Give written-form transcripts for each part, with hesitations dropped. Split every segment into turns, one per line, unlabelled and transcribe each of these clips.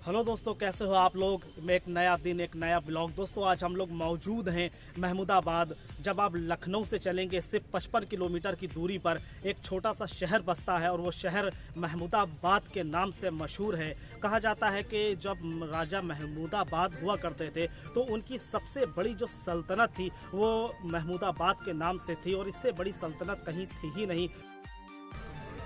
Hello दोस्तों, कैसे हो आप लोग। मैं एक नया दिन, एक नया ब्लॉग। दोस्तों आज हम लोग मौजूद हैं महमूदाबाद। जब आप लखनऊ से चलेंगे सिर्फ 55 किलोमीटर की दूरी पर एक छोटा सा शहर बसता है और वो शहर महमूदाबाद के नाम से मशहूर है। कहा जाता है कि जब राजा महमूदाबाद हुआ करते थे तो उनकी सबसे बड़ी जो सल्तनत थी वो महमूदाबाद के नाम से थी और इससे बड़ी सल्तनत कहीं थी ही नहीं।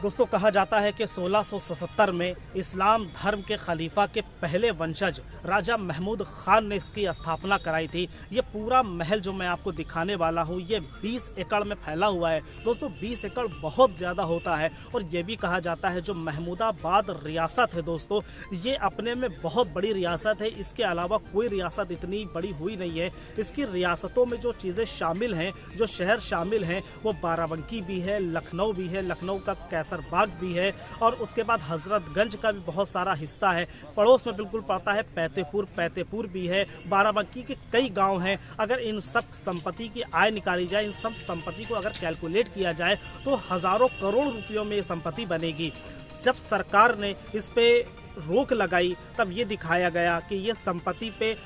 दोस्तों कहा जाता है कि 1677 में इस्लाम धर्म के खलीफा के पहले वंशज राजा महमूद खान ने इसकी स्थापना कराई थी। ये पूरा महल जो मैं आपको दिखाने वाला हूँ ये 20 एकड़ में फैला हुआ है। दोस्तों 20 एकड़ बहुत ज़्यादा होता है और ये भी कहा जाता है जो महमूदाबाद रियासत है दोस्तों ये अपने में बहुत बड़ी रियासत है। इसके अलावा कोई रियासत इतनी बड़ी हुई नहीं है। इसकी रियासतों में जो चीज़ें शामिल हैं, जो शहर शामिल हैं वो बाराबंकी भी है, लखनऊ भी है, लखनऊ का बाग भी है और उसके बाद हजरतगंज का भी बहुत सारा हिस्सा है। पड़ोस में बिल्कुल पड़ता है पैतेपुर भी है। बाराबंकी के कई गांव हैं। अगर इन सब संपत्ति की आय निकाली जाए, इन सब संपत्ति को अगर कैलकुलेट किया जाए तो हजारों करोड़ रुपयों में ये संपत्ति बनेगी। जब सरकार ने इस पे रोक लगाई तब ये दिखाया गया कि ये संपत्ति पे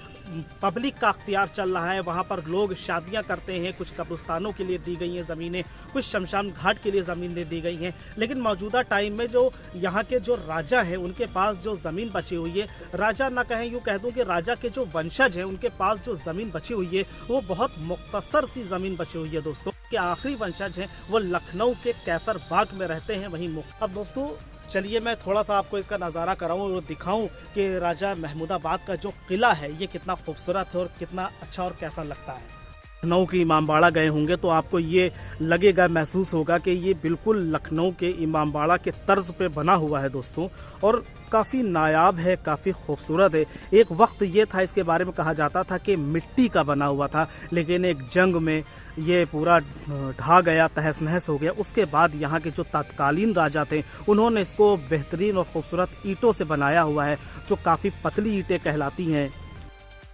पब्लिक का अख्तियार चल रहा है। वहाँ पर लोग शादियाँ करते हैं। कुछ कब्रिस्तानों के लिए दी गई हैं ज़मीनें, कुछ शमशान घाट के लिए ज़मीनें दी गई हैं। लेकिन मौजूदा टाइम में जो यहाँ के जो राजा हैं उनके पास जो ज़मीन बची हुई है, राजा ना कहें यूँ कह दूँ कि राजा के जो वंशज हैं उनके पास जो ज़मीन बची हुई है वो बहुत मुख्तसर सी ज़मीन बची हुई है। दोस्तों के आखिरी वंशज हैं वो लखनऊ के कैसर बाग में रहते हैं। वहीं अब दोस्तों चलिए मैं थोड़ा सा आपको इसका नज़ारा कराऊं और दिखाऊं कि राजा महमूदाबाद का जो किला है ये कितना खूबसूरत है और कितना अच्छा और कैसा लगता है। लखनऊ के इमामबाड़ा गए होंगे तो आपको ये लगेगा, महसूस होगा कि ये बिल्कुल लखनऊ के इमामबाड़ा के तर्ज पे बना हुआ है दोस्तों और काफ़ी नायाब है, काफ़ी खूबसूरत है। एक वक्त ये था, इसके बारे में कहा जाता था कि मिट्टी का बना हुआ था, लेकिन एक जंग में ये पूरा ढहा गया, तहस नहस हो गया। उसके बाद यहाँ के जो तत्कालीन राजा थे उन्होंने इसको बेहतरीन और खूबसूरत ईंटों से बनाया हुआ है जो काफ़ी पतली ईंटें कहलाती हैं।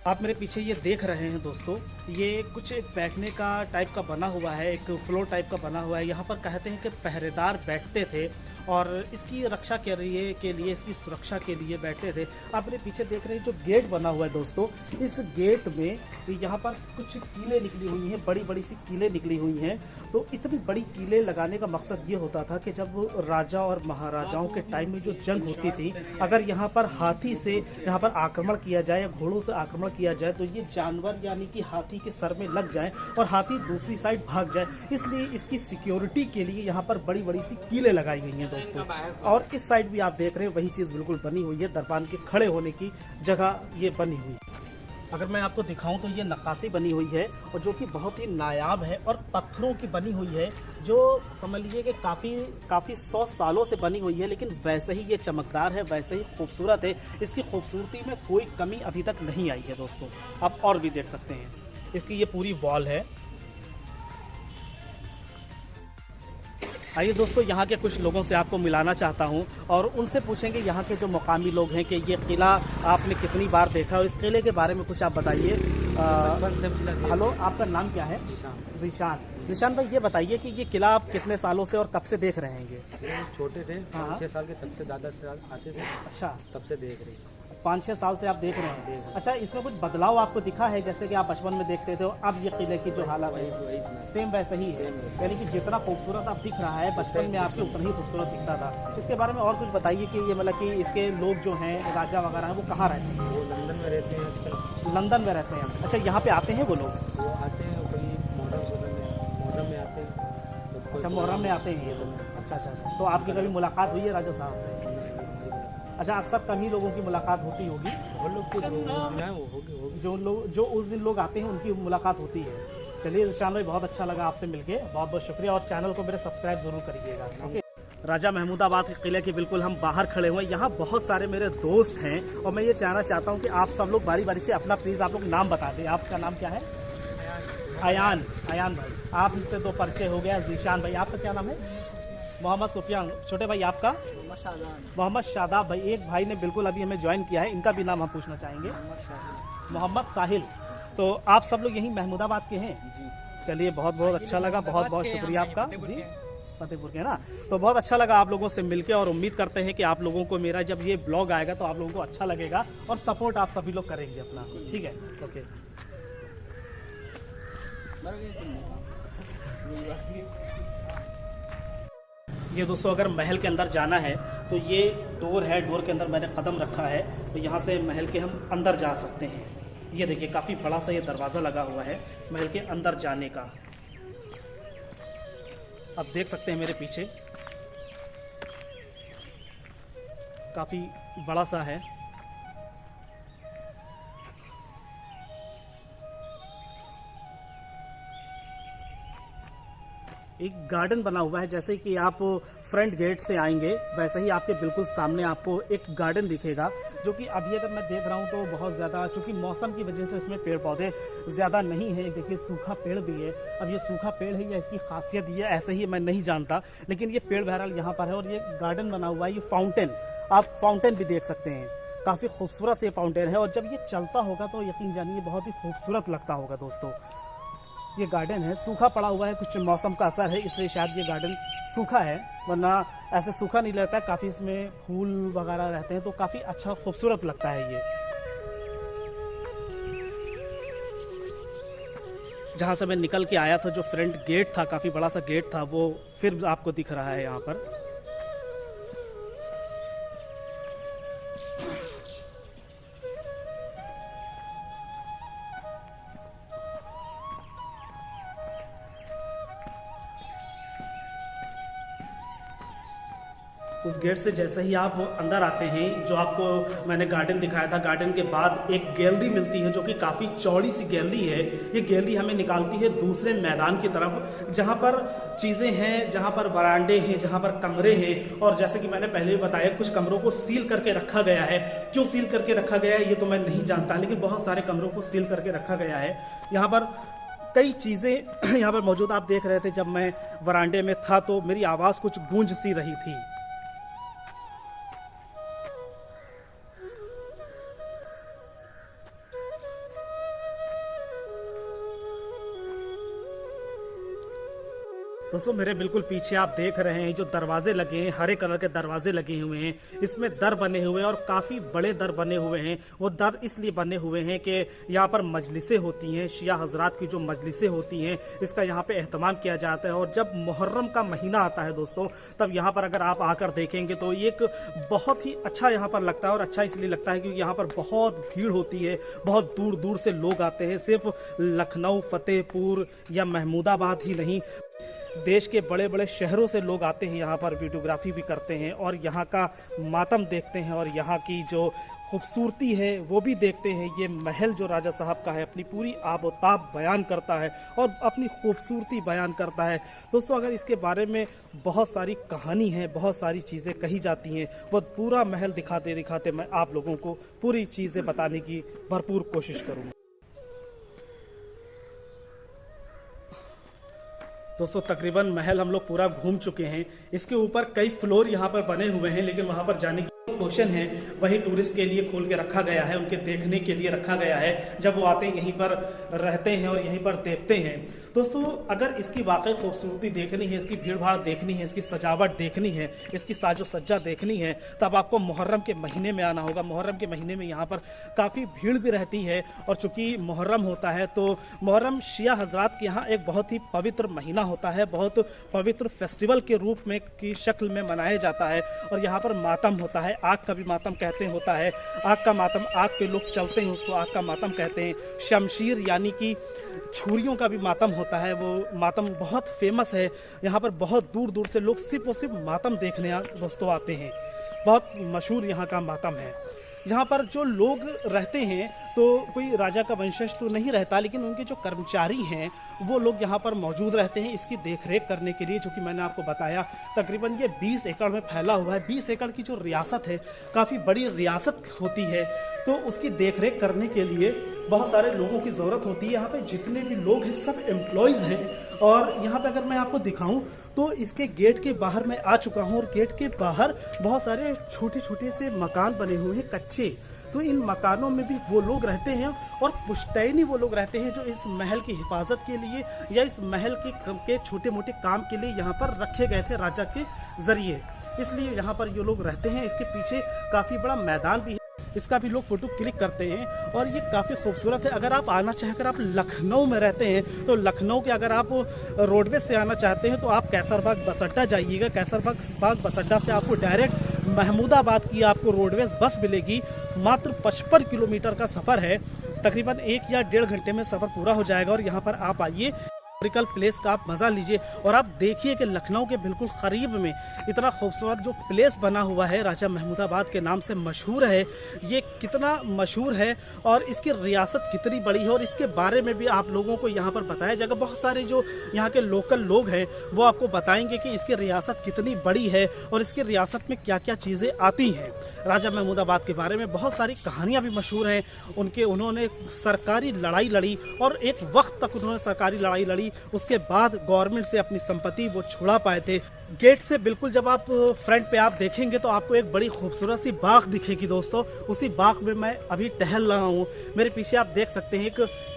आप मेरे पीछे ये देख रहे हैं दोस्तों, ये कुछ एक बैठने का टाइप का बना हुआ है, एक फ्लोर टाइप का बना हुआ है। यहाँ पर कहते हैं कि पहरेदार बैठते थे और इसकी रक्षा के लिए इसकी सुरक्षा के लिए बैठते थे। आप मेरे पीछे देख रहे हैं जो गेट बना हुआ है दोस्तों, इस गेट में यहाँ पर कुछ कीलें निकली हुई हैं, बड़ी बड़ी सी कीलें निकली हुई हैं। तो इतनी बड़ी कीलें लगाने का मकसद ये होता था कि जब राजा और महाराजाओं के टाइम में जो जंग होती थी, अगर यहाँ पर हाथी से यहाँ पर आक्रमण किया जाए या घोड़ों से आक्रमण किया जाए तो ये जानवर यानी कि हाथी के सर में लग जाए और हाथी दूसरी साइड भाग जाए। इसलिए इसकी सिक्योरिटी के लिए यहाँ पर बड़ी बड़ी सी कीलें लगाई गई हैं दोस्तों। और इस साइड भी आप देख रहे हैं वही चीज़ बिल्कुल बनी हुई है, दरबान के खड़े होने की जगह ये बनी हुई है। अगर मैं आपको दिखाऊं तो ये नक्काशी बनी हुई है और जो कि बहुत ही नायाब है और पत्थरों की बनी हुई है, जो समझ लीजिए कि काफ़ी 100 सालों से बनी हुई है, लेकिन वैसे ही ये चमकदार है, वैसे ही खूबसूरत है। इसकी खूबसूरती में कोई कमी अभी तक नहीं आई है दोस्तों। आप और भी देख सकते हैं, इसकी ये पूरी वॉल है। आइए दोस्तों यहाँ के कुछ लोगों से आपको मिलाना चाहता हूँ और उनसे पूछेंगे यहाँ के जो मुकामी लोग हैं कि ये किला आपने कितनी बार देखा और इस किले के बारे में कुछ आप बताइए। हेलो, आपका नाम क्या है? जीशान भाई, ये बताइए कि ये किला आप कितने सालों से और कब से देख रहे हैं? ये
छोटे थे, 6 साल के, तब से दादा से आते थे।
अच्छा,
तब से देख रहे हैं।
5-6 साल से आप देख रहे हैं। अच्छा, इसमें कुछ बदलाव आपको दिखा है? जैसे कि आप बचपन में देखते थे अब ये किले की जो हालत है सेम वैसे ही है, यानी कि जितना खूबसूरत आप दिख रहा है बचपन में आपके उतना ही खूबसूरत दिखता था। इसके बारे में और कुछ बताइए कि ये मतलब कि इसके लोग जो हैं, राजा वगैरह हैं, वो कहाँ रहते हैं?
वो लंदन में रहते हैं आजकल।
लंदन में रहते हैं। अच्छा, यहाँ पे आते हैं वो लोग?
वो आते हैं कभी मुहर्रम में आते हैं।
अच्छा, मुहर्रम में आते हैं ये लोग। अच्छा, तो आपकी कभी मुलाकात हुई है राजा साहब से? अच्छा, अक्सर कम ही लोगों की मुलाकात होती होगी।
वो लोग
जो उस दिन लोग आते हैं उनकी मुलाकात होती है। चलिए जीशान भाई, बहुत अच्छा लगा आपसे मिलके, बहुत बहुत शुक्रिया और चैनल को मेरे सब्सक्राइब जरूर करिएगा। ओके। राजा महमूदाबाद के किले के बिल्कुल हम बाहर खड़े हुए हैं। यहाँ बहुत सारे मेरे दोस्त हैं और मैं ये जानना चाहता हूँ कि आप सब लोग बारी बारी से अपना प्लीज़ आप लोग नाम बता दें। आपका नाम क्या है? अयान भाई, आपसे 2 परिचय हो गया। जीशान भाई, आपका क्या नाम है? मोहम्मद सुफियान। छोटे भाई आपका? मोहम्मद शादाब भाई। एक भाई ने बिल्कुल अभी हमें ज्वाइन किया है, इनका भी नाम हम पूछना चाहेंगे। मोहम्मद साहिल। तो आप सब लोग यहीं महमूदाबाद के हैं? जी। चलिए, बहुत बहुत अच्छा लगा, बहुत बहुत शुक्रिया आपका जी। फतेहपुर के ना। तो बहुत अच्छा लगा आप लोगों से मिलके और उम्मीद करते हैं कि आप लोगों को मेरा जब ये ब्लॉग आएगा तो आप लोगों को अच्छा लगेगा और सपोर्ट आप सभी लोग करेंगे अपना, ठीक है। ओके, ये दोस्तों अगर महल के अंदर जाना है तो ये डोर है, डोर के अंदर मैंने कदम रखा है तो यहाँ से महल के हम अंदर जा सकते हैं। ये देखिए काफ़ी बड़ा सा ये दरवाज़ा लगा हुआ है महल के अंदर जाने का। आप देख सकते हैं मेरे पीछे काफ़ी बड़ा सा है। एक गार्डन बना हुआ है, जैसे कि आप फ्रंट गेट से आएंगे वैसे ही आपके बिल्कुल सामने आपको एक गार्डन दिखेगा, जो कि अभी अगर मैं देख रहा हूँ तो बहुत ज़्यादा, चूँकि मौसम की वजह से इसमें पेड़ पौधे ज़्यादा नहीं है। देखिए सूखा पेड़ भी है। अब ये सूखा पेड़ है या इसकी खासियत ये ऐसे ही मैं नहीं जानता, लेकिन ये पेड़ बहरहाल यहाँ पर है और ये गार्डन बना हुआ है। ये फाउंटेन, आप फाउंटेन भी देख सकते हैं, काफ़ी खूबसूरत से फाउंटेन है और जब ये चलता होगा तो यकीन जानिए बहुत ही खूबसूरत लगता होगा दोस्तों। ये गार्डन है, सूखा पड़ा हुआ है, कुछ मौसम का असर है इसलिए शायद ये गार्डन सूखा है, वरना ऐसे सूखा नहीं रहता है। काफ़ी इसमें फूल वगैरह रहते हैं तो काफ़ी अच्छा खूबसूरत लगता है ये। जहाँ से मैं निकल के आया था जो फ्रंट गेट था, काफ़ी बड़ा सा गेट था, वो फिर आपको दिख रहा है यहाँ पर। उस गेट से जैसे ही आप अंदर आते हैं, जो आपको मैंने गार्डन दिखाया था, गार्डन के बाद एक गैलरी मिलती है जो कि काफ़ी चौड़ी सी गैलरी है। ये गैलरी हमें निकालती है दूसरे मैदान की तरफ, जहाँ पर चीज़ें हैं, जहाँ पर बरांडे हैं, जहाँ पर कमरे हैं। और जैसे कि मैंने पहले भी बताया, कुछ कमरों को सील करके रखा गया है। क्यों सील करके रखा गया है ये तो मैं नहीं जानता, लेकिन बहुत सारे कमरों को सील करके रखा गया है। यहाँ पर कई चीज़ें यहाँ पर मौजूद, आप देख रहे थे जब मैं वरांडे में था तो मेरी आवाज़ कुछ गूंज सी रही थी। दोस्तों मेरे बिल्कुल पीछे आप देख रहे हैं जो दरवाजे लगे हैं, हरे कलर के दरवाजे लगे हुए हैं, इसमें दर बने हुए हैं और काफ़ी बड़े दर बने हुए हैं। वो दर इसलिए बने हुए हैं कि यहाँ पर मजलिसें होती हैं, शिया हजरात की जो मजलिसें होती हैं इसका यहाँ पे एहतमाम किया जाता है। और जब मुहर्रम का महीना आता है दोस्तों, तब यहाँ पर अगर आप आकर देखेंगे तो एक बहुत ही अच्छा यहाँ पर लगता है। और अच्छा इसलिए लगता है क्योंकि यहाँ पर बहुत भीड़ होती है, बहुत दूर दूर से लोग आते हैं। सिर्फ लखनऊ, फतेहपुर या महमूदाबाद ही नहीं, देश के बड़े बड़े शहरों से लोग आते हैं यहाँ पर, वीडियोग्राफी भी करते हैं और यहाँ का मातम देखते हैं और यहाँ की जो खूबसूरती है वो भी देखते हैं। ये महल जो राजा साहब का है अपनी पूरी आबोताब बयान करता है और अपनी खूबसूरती बयान करता है। दोस्तों अगर इसके बारे में बहुत सारी कहानी है, बहुत सारी चीज़ें कही जाती हैं, वो पूरा महल दिखाते दिखाते मैं आप लोगों को पूरी चीज़ें बताने की भरपूर कोशिश करूँगा। दोस्तों तकरीबन महल हम लोग पूरा घूम चुके हैं। इसके ऊपर कई फ्लोर यहाँ पर बने हुए हैं, लेकिन वहाँ पर जाने की क्वेश्चन है वही टूरिस्ट के लिए खोल के रखा गया है, उनके देखने के लिए रखा गया है। जब वो आते हैं यहीं पर रहते हैं और यहीं पर देखते हैं। दोस्तों अगर इसकी वाकई खूबसूरती देखनी है, इसकी भीड़ भाड़ देखनी है, इसकी सजावट देखनी है, इसकी साजो सज्जा देखनी है, तब आपको मुहर्रम के महीने में आना होगा। मुहर्रम के महीने में यहाँ पर काफ़ी भीड़ भी रहती है और चूँकि मुहर्रम होता है तो मुहर्रम शिया हजरात के यहाँ एक बहुत ही पवित्र महीना होता है, बहुत पवित्र फेस्टिवल के रूप में की शक्ल में मनाया जाता है। और यहाँ पर मातम होता है, आग का भी मातम कहते हैं होता है। आग का मातम, आग पे लोग चलते हैं उसको आग का मातम कहते हैं। शमशीर यानी कि छुरियों का भी मातम होता है, वो मातम बहुत फेमस है। यहाँ पर बहुत दूर दूर से लोग सिर्फ और सिर्फ मातम देखने दोस्तों आते हैं। बहुत मशहूर यहाँ का मातम है। यहाँ पर जो लोग रहते हैं तो कोई राजा का वंशज तो नहीं रहता, लेकिन उनके जो कर्मचारी हैं वो लोग यहाँ पर मौजूद रहते हैं इसकी देखरेख करने के लिए। जो कि मैंने आपको बताया तकरीबन ये 20 एकड़ में फैला हुआ है। 20 एकड़ की जो रियासत है, काफ़ी बड़ी रियासत होती है, तो उसकी देखरेख करने के लिए बहुत सारे लोगों की ज़रूरत होती है। यहाँ पे जितने भी लोग हैं सब एम्प्लॉयज़ हैं। और यहाँ पे अगर मैं आपको दिखाऊं तो इसके गेट के बाहर मैं आ चुका हूँ और गेट के बाहर बहुत सारे छोटे छोटे से मकान बने हुए हैं कच्चे, तो इन मकानों में भी वो लोग रहते हैं और पुश्तैनी वो लोग रहते हैं जो इस महल की हिफाजत के लिए या इस महल के छोटे मोटे काम के लिए यहाँ पर रखे गए थे राजा के जरिए, इसलिए यहाँ पर ये लोग रहते हैं। इसके पीछे काफ़ी बड़ा मैदान भी है, इसका भी लोग फोटो क्लिक करते हैं और ये काफ़ी खूबसूरत है। अगर आप आना चाहें, अगर आप लखनऊ में रहते हैं तो लखनऊ के अगर आप रोडवेज से आना चाहते हैं तो आप कैसरबाग बस अड्डा जाइएगा। कैसरबाग बस अड्डा से आपको डायरेक्ट महमूदाबाद की आपको रोडवेज बस मिलेगी। मात्र 55 किलोमीटर का सफ़र है, तकरीबन 1 या 1.5 घंटे में सफ़र पूरा हो जाएगा और यहाँ पर आप आइए, हिस्टोरिकल प्लेस का आप मज़ा लीजिए और आप देखिए कि लखनऊ के बिल्कुल करीब में इतना खूबसूरत जो प्लेस बना हुआ है, राजा महमूदाबाद के नाम से मशहूर है। ये कितना मशहूर है और इसकी रियासत कितनी बड़ी है और इसके बारे में भी आप लोगों को यहाँ पर बताया जाएगा। बहुत सारे जो यहाँ के लोकल लोग हैं वो आपको बताएंगे कि इसकी रियासत कितनी बड़ी है और इसकी रियासत में क्या क्या चीज़ें आती हैं। राजा महमूदाबाद के बारे में बहुत सारी कहानियाँ भी मशहूर हैं। उन्होंने सरकारी लड़ाई लड़ी और एक वक्त तक उन्होंने सरकारी लड़ाई लड़ी, उसके बाद गवर्नमेंट से अपनी संपत्ति वो छुड़ा पाए थे। गेट से बिल्कुल जब आप फ्रंट पे आप देखेंगे तो आपको एक बड़ी खूबसूरत सी बाग दिखेगी दोस्तों। उसी बाग में मैं अभी टहल रहा हूँ। मेरे पीछे आप देख सकते हैं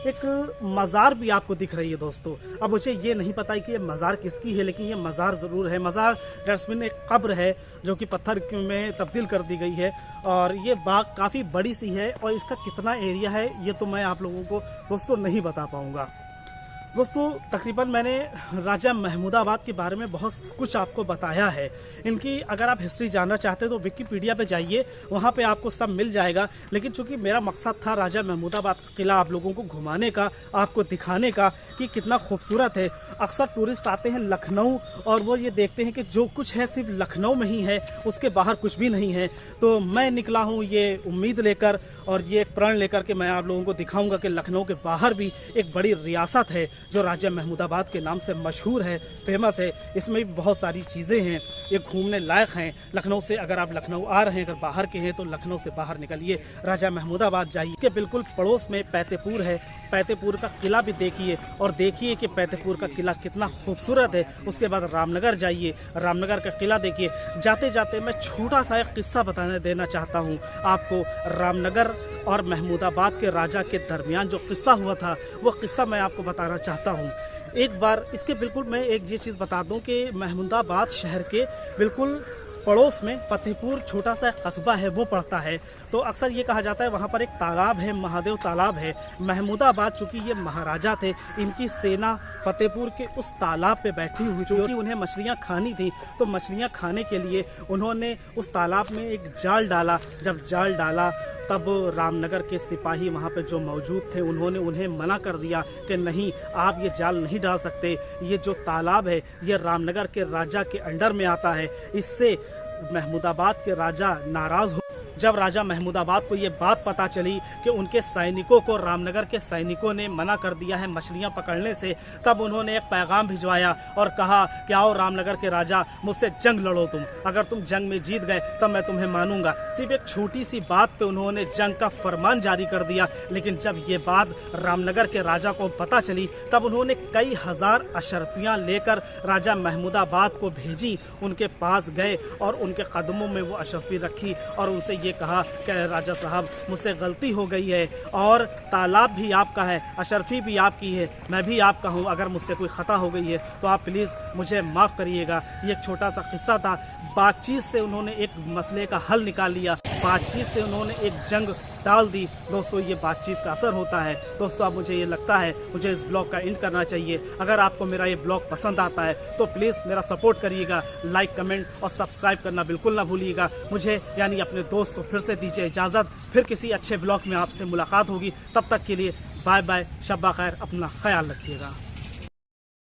एक मज़ार भी आपको दिख रही है दोस्तों। अब मुझे ये नहीं पता कि ये मज़ार किसकी है, लेकिन ये मज़ार ज़रूर है। मज़ार डस्टबिन एक कब्र है जो कि पत्थर में तब्दील कर दी गई है और ये बाग काफ़ी बड़ी सी है और इसका कितना एरिया है ये तो मैं आप लोगों को दोस्तों नहीं बता पाऊँगा। दोस्तों तकरीबन मैंने राजा महमूदाबाद के बारे में बहुत कुछ आपको बताया है। इनकी अगर आप हिस्ट्री जानना चाहते हैं तो विकिपीडिया पे जाइए, वहाँ पे आपको सब मिल जाएगा। लेकिन चूंकि मेरा मकसद था राजा महमूदाबाद का किला आप लोगों को घुमाने का, आपको दिखाने का कि कितना खूबसूरत है। अक्सर टूरिस्ट आते हैं लखनऊ और वो ये देखते हैं कि जो कुछ है सिर्फ लखनऊ में ही है, उसके बाहर कुछ भी नहीं है। तो मैं निकला हूँ ये उम्मीद लेकर और ये एक प्रण लेकर के मैं आप लोगों को दिखाऊंगा कि लखनऊ के बाहर भी एक बड़ी रियासत है जो राजा महमूदाबाद के नाम से मशहूर है, फेमस है। इसमें भी बहुत सारी चीज़ें हैं, ये घूमने लायक हैं। लखनऊ से अगर आप लखनऊ आ रहे हैं, अगर बाहर के हैं तो लखनऊ से बाहर निकलिए, राजा महमूदाबाद जाइए। के बिल्कुल पड़ोस में पैतेपुर है, पैतेपुर का किला भी देखिए और देखिए कि पैतेपुर का किला कितना खूबसूरत है। उसके बाद रामनगर जाइए, रामनगर का किला देखिए। जाते जाते मैं छोटा सा एक किस्सा बताने देना चाहता हूँ आपको। रामनगर और महमूदाबाद के राजा के दरमियान जो किस्सा हुआ था वो किस्सा मैं आपको बताना चाहता हूँ। एक बार इसके बिल्कुल मैं एक ये चीज़ बता दूं कि महमूदाबाद शहर के बिल्कुल पड़ोस में फतेहपुर छोटा सा कस्बा है वो पड़ता है। तो अक्सर ये कहा जाता है वहाँ पर एक तालाब है, महादेव तालाब है। महमूदाबाद चूँकि ये महाराजा थे, इनकी सेना फतेहपुर के उस तालाब पे बैठी हुई, चूँकि उन्हें मछलियाँ खानी थी तो मछलियाँ खाने के लिए उन्होंने उस तालाब में एक जाल डाला। जब जाल डाला तब रामनगर के सिपाही वहाँ पे जो मौजूद थे उन्होंने उन्हें मना कर दिया कि नहीं, आप ये जाल नहीं डाल सकते, ये जो तालाब है ये रामनगर के राजा के अंडर में आता है। इससे महमूदाबाद के राजा नाराज़ हो। जब राजा महमूदाबाद को ये बात पता चली कि उनके सैनिकों को रामनगर के सैनिकों ने मना कर दिया है मछलियां पकड़ने से, तब उन्होंने एक पैगाम भिजवाया और कहा कि आओ रामनगर के राजा, मुझसे जंग लड़ो तुम, अगर तुम जंग में जीत गए तब मैं तुम्हें मानूंगा। सिर्फ एक छोटी सी बात पे उन्होंने जंग का फरमान जारी कर दिया। लेकिन जब ये बात रामनगर के राजा को पता चली तब उन्होंने कई हजार अशरफियाँ लेकर राजा महमूदाबाद को भेजी। उनके पास गए और उनके कदमों में वो अशरफी रखी और उनसे ये कहा कि राजा साहब मुझसे गलती हो गई है और तालाब भी आपका है, अशरफी भी आपकी है, मैं भी आपका हूँ। अगर मुझसे कोई ख़ता हो गई है तो आप प्लीज़ मुझे माफ़ करिएगा। ये एक छोटा सा किस्सा था। बातचीत से उन्होंने एक मसले का हल निकाल लिया, बातचीत से उन्होंने एक जंग टाल दी। दोस्तों ये बातचीत का असर होता है। दोस्तों अब मुझे ये लगता है मुझे इस ब्लॉग का एंड करना चाहिए। अगर आपको मेरा ये ब्लॉग पसंद आता है तो प्लीज़ मेरा सपोर्ट करिएगा, लाइक कमेंट और सब्सक्राइब करना बिल्कुल ना भूलिएगा। मुझे यानी अपने दोस्त को फिर से दीजिए इजाज़त। फिर किसी अच्छे ब्लॉग में आपसे मुलाकात होगी। तब तक के लिए बाय बाय, शब्बा खैर, अपना ख्याल रखिएगा।